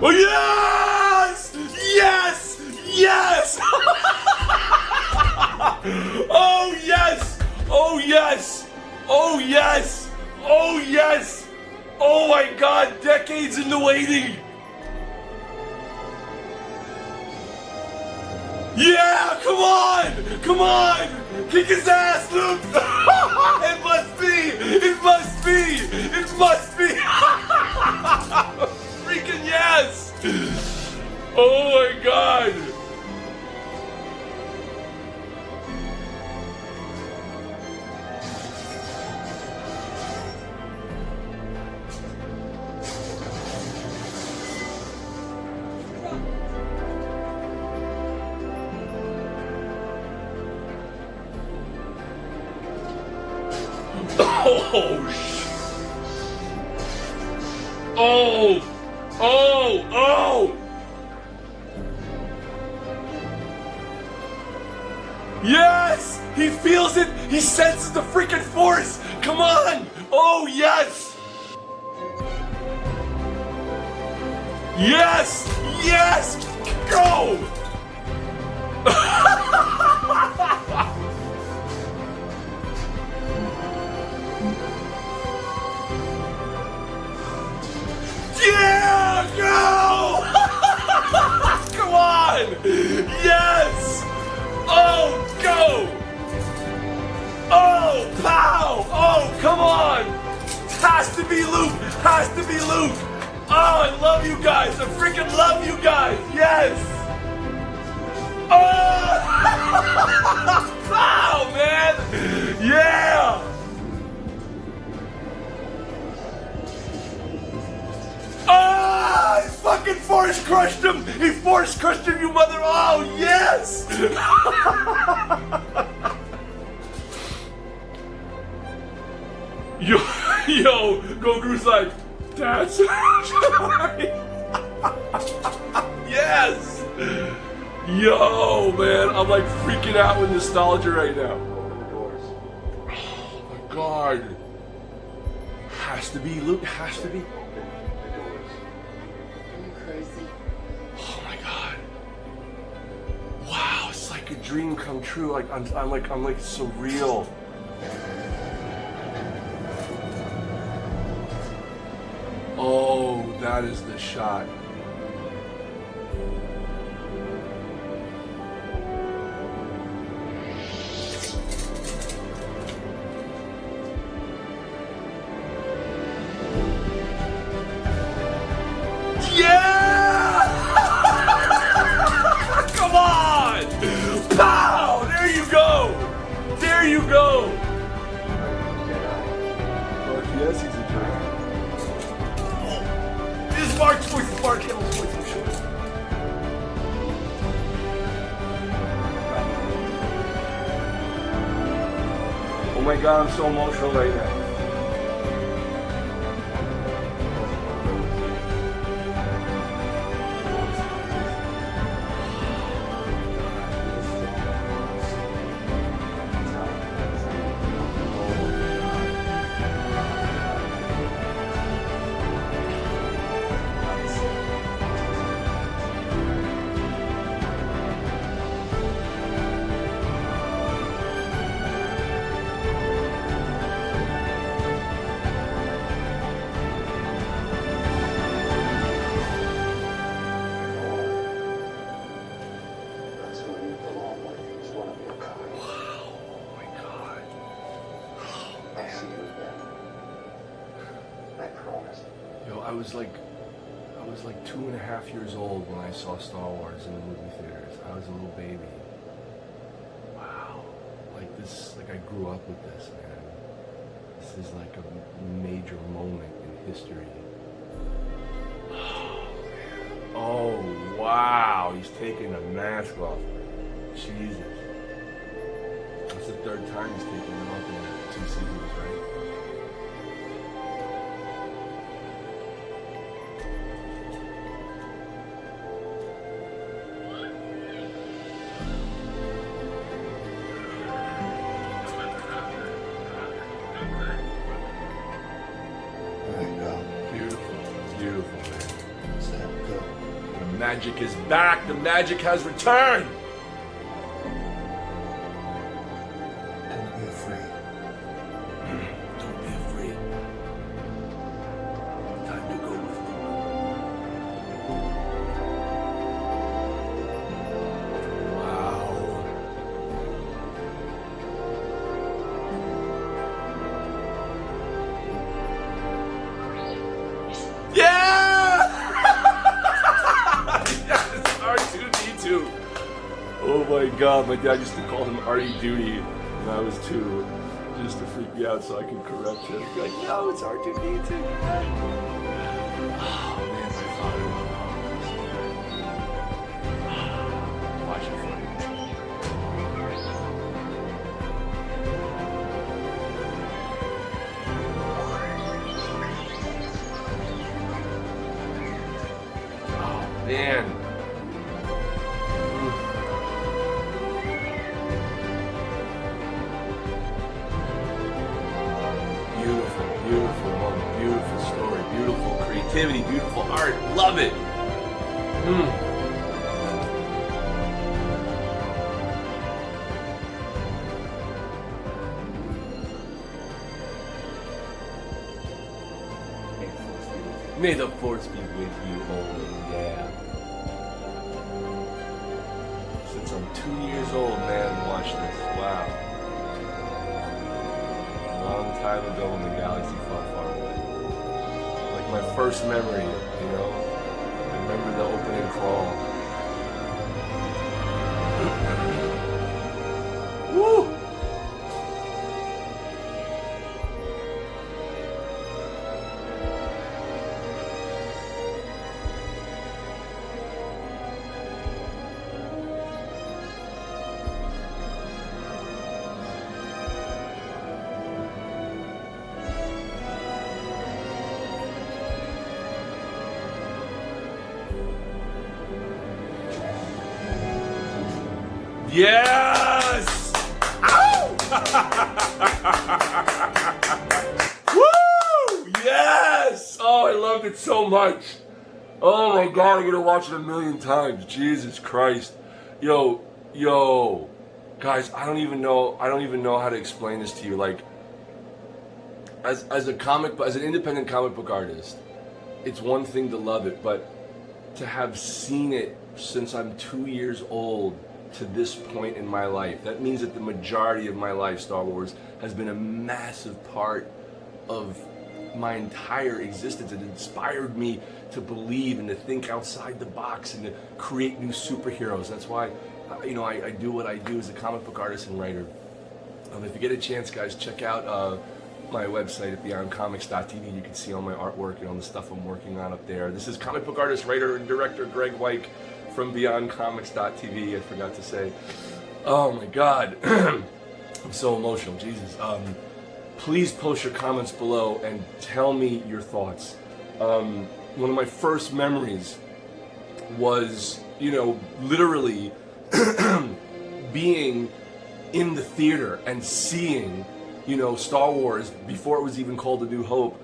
Oh yes! Yes! Yes! Oh yes! Oh yes! Oh yes! Oh yes! Oh my God! Decades in the waiting. Yeah! Come on! Come on! Kick his ass, Luke! It must be! It must be! It must be! Freaking yes! Oh my God! Oh, oh, oh, oh! Yes! He feels it! He senses the freaking force! Come on! Oh, yes! Yes! Yes! Go! Yeah! Go! Come on! Yes! Oh, go! Oh, pow! Oh, come on! Has to be Luke! Has to be Luke! Oh, I love you guys! I freaking love you guys! Yes! Oh! Pow, man! Yeah! Ah! He fucking force crushed him! He force crushed him, you mother! Oh, yes! Yo, Goku's like, that's yes! Yo, man, I'm like freaking out with nostalgia right now. Oh my God. Has to be, Luke, has to be. Oh my God. Wow, it's like a dream come true. Like I'm like surreal. Oh, that is the shot. Yeah! Come on! Pow! There you go! There you go! Yes, he's a jerk. Mark's voice, Mark Hamill's voice, I'm sure. Oh my God, I'm so emotional right now. I was like 2.5 years old when I saw Star Wars in the movie theaters. I was a little baby. Wow. Like this, like I grew up with this, man. This is like a major moment in history. Oh, man. Oh, wow. He's taking the mask off. Jesus. That's the third time he's taking it off in 2 seasons, right? Beautiful, man. Sam, go. The magic is back. The magic has returned. Don't be afraid. Don't be afraid. Time to go with me. Wow. Yeah! Yes, R2D2. Oh my god, my dad used to call him Artie Duty when I was 2, just to freak me out so I could correct him. Be like, yo, it's R2D2. Oh man, my father. Watch it for you. Oh man. Beautiful story, beautiful creativity, beautiful art. Love it. May the force be with you always. Yeah. Since I'm 2 years old, man, watch this. Wow. Long time ago in the galaxy far, far away. Like my first memory, you know? I remember the opening crawl. Woo! Yes! Ow! Woo! Yes! Oh, I loved it so much. Oh my god, I'm gonna watch it a million times. Jesus Christ. Yo, guys, I don't even know how to explain this to you. Like, as an independent comic book artist, it's one thing to love it, but to have seen it since I'm 2 years old to this point in my life, that means that the majority of my life, Star Wars, has been a massive part of my entire existence. It inspired me to believe and to think outside the box and to create new superheroes. That's why, I do what I do as a comic book artist and writer. If you get a chance, guys, check out my website at beyondcomics.tv. You can see all my artwork and all the stuff I'm working on up there. This is comic book artist, writer, and director Graig Weich from beyondcomics.tv. I forgot to say. Oh my god. I'm so emotional. Jesus. Please post your comments below and tell me your thoughts. One of my first memories was, literally being in the theater and seeing, Star Wars before it was even called A New Hope.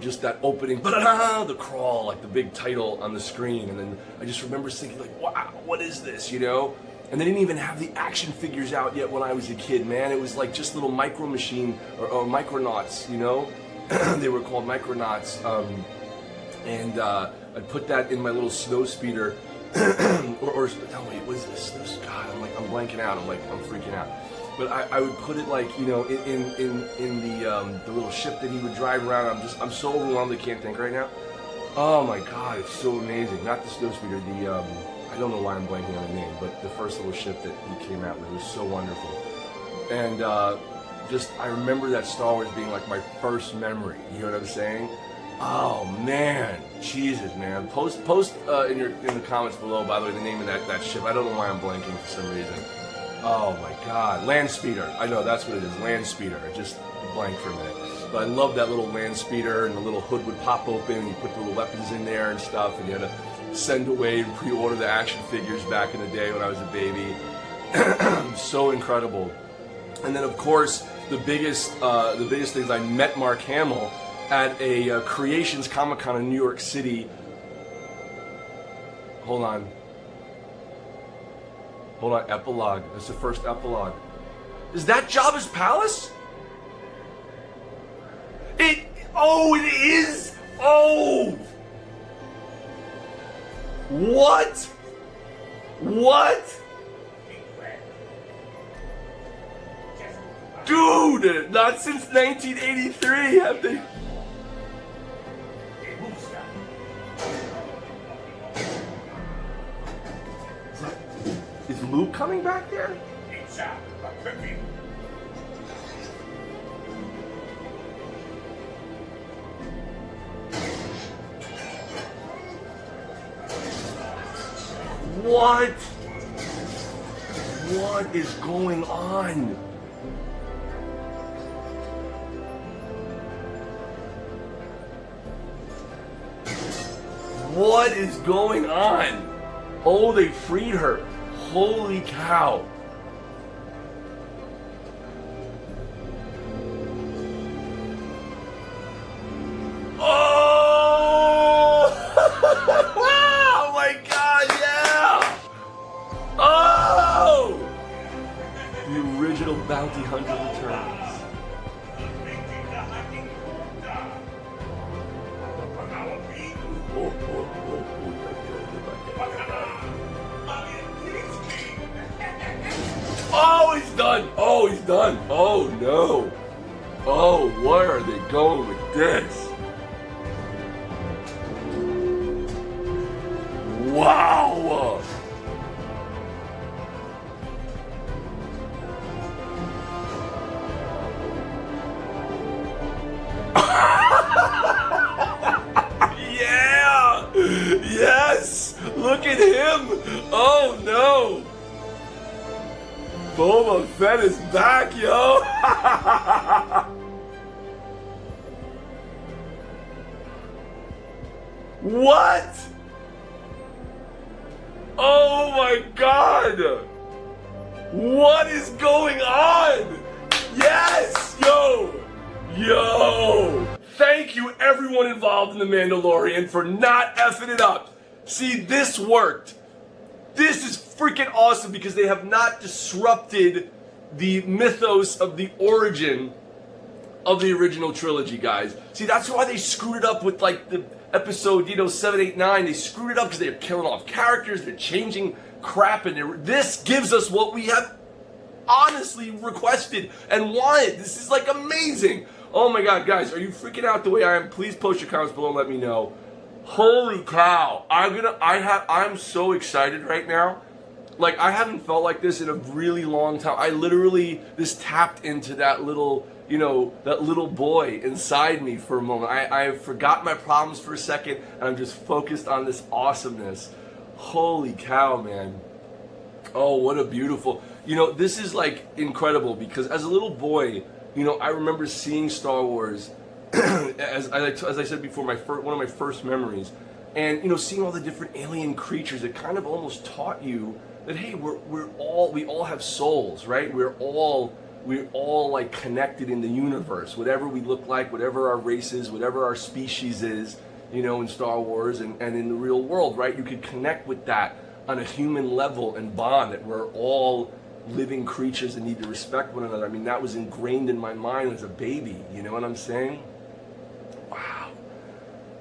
Just that opening, the crawl, like the big title on the screen. And then I just remember thinking, like, wow, what is this, And they didn't even have the action figures out yet when I was a kid, man. It was like just little micro machine or micronauts, They were called micronauts. And I'd put that in my little snow speeder. What is this? God, I'm blanking out. I'm freaking out. But I would put it like, in the little ship that he would drive around. I'm so overwhelmed I can't think right now. Oh my god, it's so amazing. Not the snow speeder, I don't know why I'm blanking on the name, but the first little ship that he came out with was so wonderful. And I remember that Star Wars being like my first memory. You know what I'm saying? Oh man, Jesus, man. Post in the comments below, by the way, the name of that ship. I don't know why I'm blanking for some reason. Oh my god, land speeder. I know, that's what it is, land speeder. I just blanked for a minute. But I love that little land speeder, and the little hood would pop open, and you put the little weapons in there and stuff, and you had to send away and pre-order the action figures back in the day when I was a baby. So incredible. And then of course, the biggest thing is I met Mark Hamill at a Creations Comic-Con in New York City Hold on. Hold on, epilogue. This is the first epilogue. Is that Jabba's palace? Oh, it is! Oh! What? What? Dude, not since 1983 have they... Is Luke coming back there? What? What is going on? What is going on? Oh, they freed her. Holy cow. Oh! Oh my God, yeah! Oh! The original bounty hunter returns. Oh, he's done! Oh, he's done! Oh, no! Oh, where are they going with this? Wow! Yeah! Yes! Look at him! Oh, no! Boba Fett is back, yo! What? Oh my God! What is going on? Yes! Yo! Yo! Thank you everyone involved in The Mandalorian for not effing it up. See, this worked. This is freaking awesome because they have not disrupted the mythos of the origin of the original trilogy, guys. See, that's why they screwed it up with like the episode, 7, 8, 9. They screwed it up because they're killing off characters, they're changing crap, and this gives us what we have honestly requested and wanted. This is like amazing. Oh my God, guys, are you freaking out the way I am? Please post your comments below and let me know. Holy cow. I'm so excited right now. Like, I haven't felt like this in a really long time. I literally just tapped into that little, that little boy inside me for a moment. I forgot my problems for a second, and I'm just focused on this awesomeness. Holy cow, man. Oh, what a beautiful... this is like incredible because as a little boy, I remember seeing Star Wars as I said before, one of my first memories, and seeing all the different alien creatures. It kind of almost taught you that hey, we all have souls, right? We're all like connected in the universe. Whatever we look like, whatever our race is, whatever our species is, in Star Wars and in the real world, right? You could connect with that on a human level and bond that we're all living creatures and need to respect one another. I mean, that was ingrained in my mind as a baby. You know what I'm saying? Wow.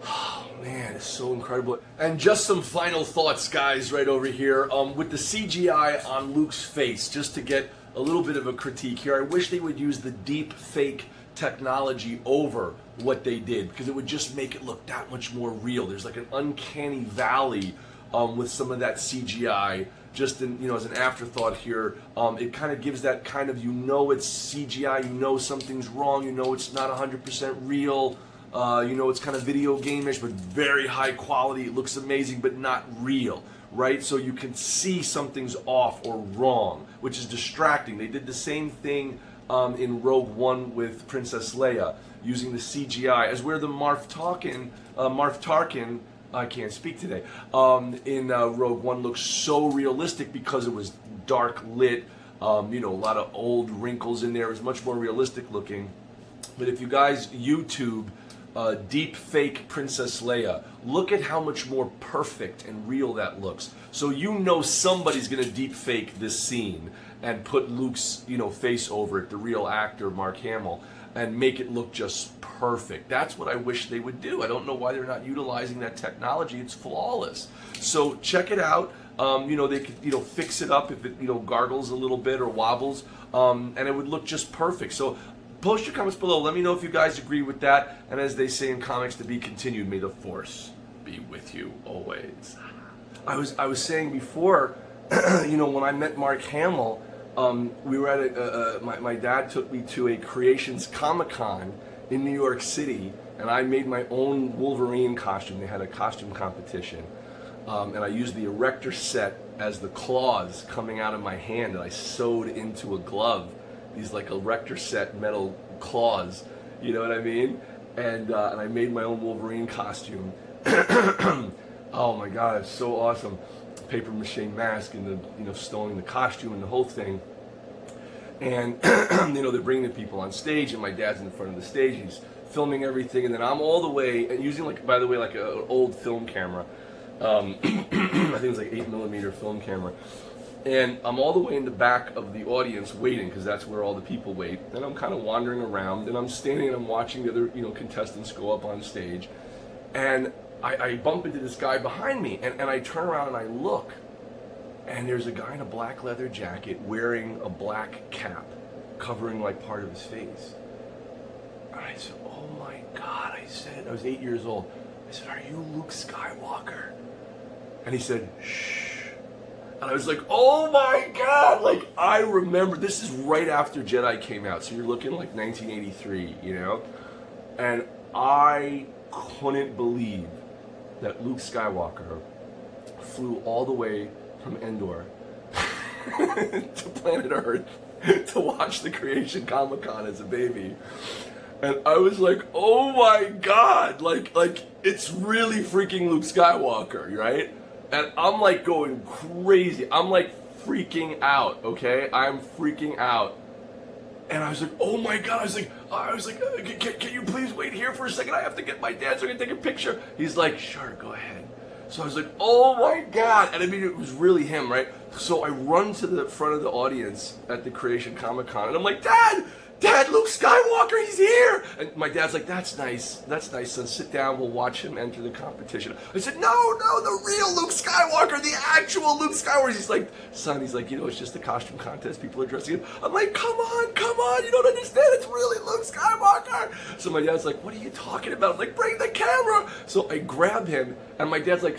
Oh, man, it's so incredible. And just some final thoughts, guys, right over here. With the CGI on Luke's face, just to get a little bit of a critique here, I wish they would use the deep fake technology over what they did, because it would just make it look that much more real. There's like an uncanny valley with some of that CGI. Just in, as an afterthought here, it kind of gives that kind of, it's CGI, something's wrong, it's not 100% real, it's kind of video game-ish, but very high quality. It looks amazing, but not real, right? So you can see something's off or wrong, which is distracting. They did the same thing in Rogue One with Princess Leia, using the CGI, as where the Marth Tarkin, I can't speak today, in Rogue One looks so realistic because it was dark lit, a lot of old wrinkles in there. It was much more realistic looking. But if you guys YouTube deep fake Princess Leia. Look at how much more perfect and real that looks. So you know somebody's gonna deep fake this scene and put Luke's face over it, the real actor Mark Hamill, and make it look just perfect. That's what I wish they would do. I don't know why they're not utilizing that technology. It's flawless. So check it out. They could fix it up if it gargles a little bit or wobbles, and it would look just perfect. So post your comments below. Let me know if you guys agree with that. And as they say in comics, to be continued. May the Force be with you always. I was saying before, when I met Mark Hamill, we were at my dad took me to a Creations Comic-Con in New York City, and I made my own Wolverine costume. They had a costume competition, and I used the erector set as the claws coming out of my hand, and I sewed into a glove these like erector set metal claws, you know what I mean? And I made my own Wolverine costume. Oh my God, it's so awesome. Paper mache mask and the stowing the costume and the whole thing. And they're bringing the people on stage, and my dad's in the front of the stage. He's filming everything, and then I'm all the way and using an old film camera. I think it was like 8mm film camera. And I'm all the way in the back of the audience waiting, because that's where all the people wait. And I'm kind of wandering around, and I'm standing and I'm watching the other contestants go up on stage. And I bump into this guy behind me, and I turn around and I look, and there's a guy in a black leather jacket wearing a black cap covering like part of his face. And I said, oh my God, I was 8 years old. I said, are you Luke Skywalker? And he said, shh. And I was like, oh my God, like I remember, this is right after Jedi came out. So you're looking like 1983, And I couldn't believe that Luke Skywalker flew all the way from Endor to planet Earth to watch the Creation Comic-Con as a baby. And I was like, oh my God, like it's really freaking Luke Skywalker, right? And I'm like going crazy. I'm like freaking out, okay? I'm freaking out. And I was like, oh my God. I was like, can you please wait here for a second? I have to get my dad so I can take a picture. He's like, sure, go ahead. So I was like, oh my God. And I mean, it was really him, right? So I run to the front of the audience at the Creation Comic-Con, and I'm like, Dad, Luke Skywalker, he's here! And my dad's like, that's nice, son, sit down, we'll watch him enter the competition. I said, no, the real Luke Skywalker, the actual Luke Skywalker. He's like, son, it's just a costume contest, people are dressing him. I'm like, come on, you don't understand, it's really Luke Skywalker. So my dad's like, what are you talking about? I'm like, bring the camera. So I grab him, and my dad's like,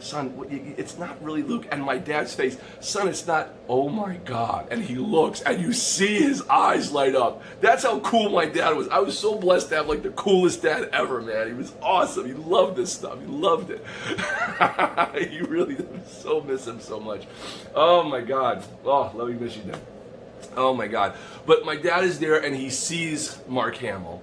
son, it's not really Luke. And my dad's face, son, it's not, oh my God. And he looks, and you see his eyes light up. That's how cool my dad was. I was so blessed to have like the coolest dad ever, man. He was awesome. He loved this stuff. He loved it. You really so miss him so much. Oh my God. Oh, love you, miss you, Dad. Oh my God. But my dad is there, and he sees Mark Hamill.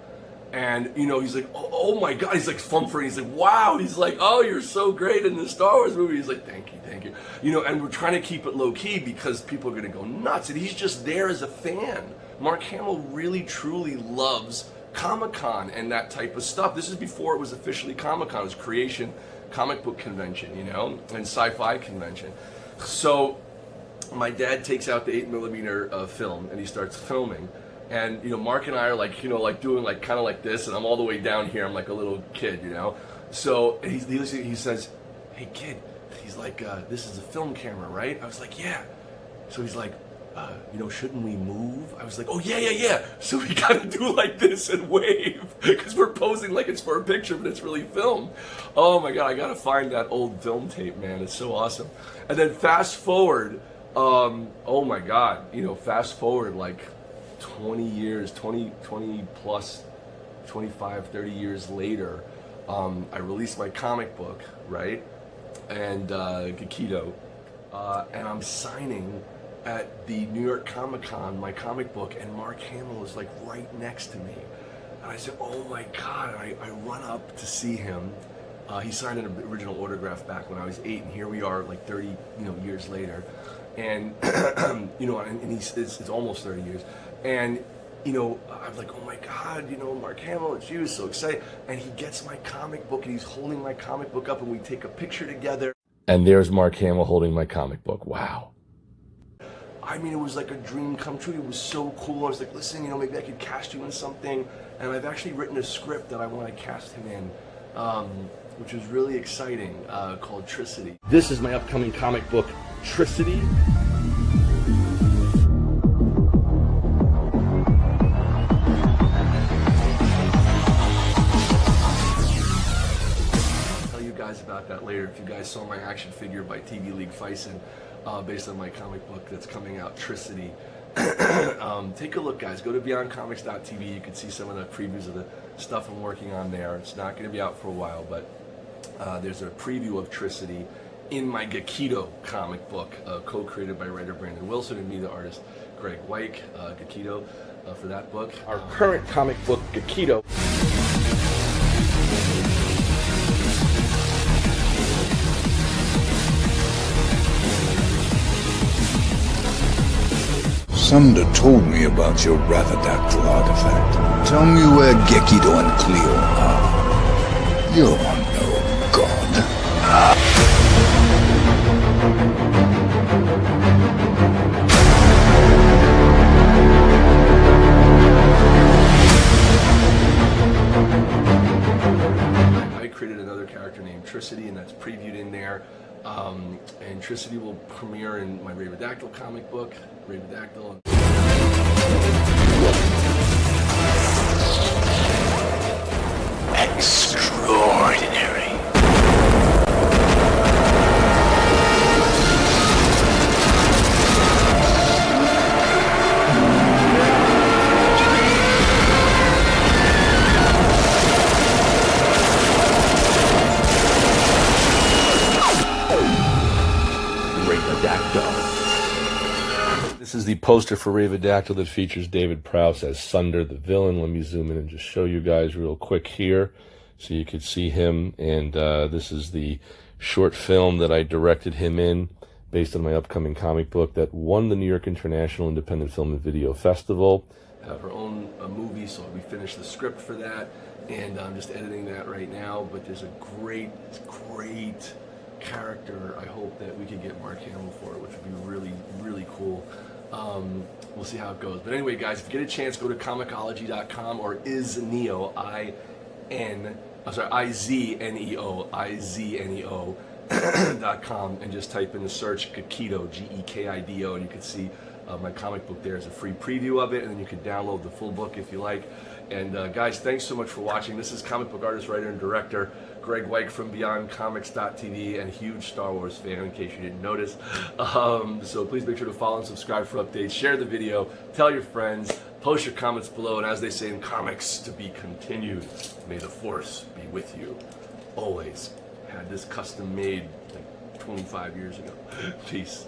And, he's like, oh my God, he's like fumfering, he's like, wow, he's like, oh, you're so great in the Star Wars movie. He's like, thank you. And we're trying to keep it low key because people are going to go nuts. And he's just there as a fan. Mark Hamill really, truly loves Comic-Con and that type of stuff. This is before it was officially Comic-Con. It was Creation Comic Book Convention, and Sci-Fi Convention. So my dad takes out the 8mm film, and he starts filming. And, Mark and I are like, doing like kind of like this, and I'm all the way down here. I'm like a little kid, So he says, hey, kid, he's like, this is a film camera, right? I was like, yeah. So he's like, shouldn't we move? I was like, oh, yeah. So we kind of do like this and wave, because we're posing like it's for a picture, but it's really film. Oh, my God, I got to find that old film tape, man. It's so awesome. And then fast forward, oh, my God, fast forward like 20 years, 20 plus, 25, 30 years later, I released my comic book, right? And Gekido, and I'm signing at the New York Comic-Con my comic book, and Mark Hamill is like right next to me. And I said, oh my God, I run up to see him. He signed an original autograph back when I was 8, and here we are like 30 years later. And, and it's almost 30 years. And you know, I'm like, oh my God, you know, Mark Hamill, it's you, so excited. And he gets my comic book and he's holding my comic book up and we take a picture together. And there's Mark Hamill holding my comic book. Wow. I mean, it was like a dream come true. It was so cool. I was like, listen, you know, maybe I could cast you in something. And I've actually written a script that I want to cast him in, which is really exciting, called Tricity. This is my upcoming comic book, Tricity. About that later. If you guys saw my action figure by TV League Fison, based on my comic book that's coming out, Tricity. Take a look, guys. Go to beyondcomics.tv. You can see some of the previews of the stuff I'm working on there. It's not going to be out for a while, but there's a preview of Tricity in my Gekido comic book, co-created by writer Brandon Wilson and me, the artist Graig Weich. Gekido for that book. Our current comic book, Gekido. Sunder told me about your Rathadactyl artifact. Tell me where Gekido and Cleo are. You're no god. I created another character named Tricity, and that's previewed in there. And Tricity will premiere in my Ravidactyl comic book, Ravidactyl. Extraordinary. This is the poster for Ravidactyl that features David Prowse as Sunder, the villain. Let me zoom in and just show you guys real quick here so you could see him. And this is the short film that I directed him in based on my upcoming comic book that won the New York International Independent Film and Video Festival. Have her own movie, so we finished the script for that, and I'm just editing that right now. But there's a great character I hope that we could get Mark Hamill for, which would be really, really cool. We'll see how it goes. But anyway, guys, if you get a chance, go to comicology.com or Izneo, Izneo.com, and just type in the search Gekido, Gekido, and you can see my comic book there is a free preview of it, and then you can download the full book if you like. And guys, thanks so much for watching. This is comic book artist, writer, and director Graig Weich from beyondcomics.tv, and a huge Star Wars fan, in case you didn't notice. So please make sure to follow and subscribe for updates. Share the video, tell your friends, post your comments below, and as they say in comics, to be continued. May the Force be with you always. Had this custom made like 25 years ago. Peace.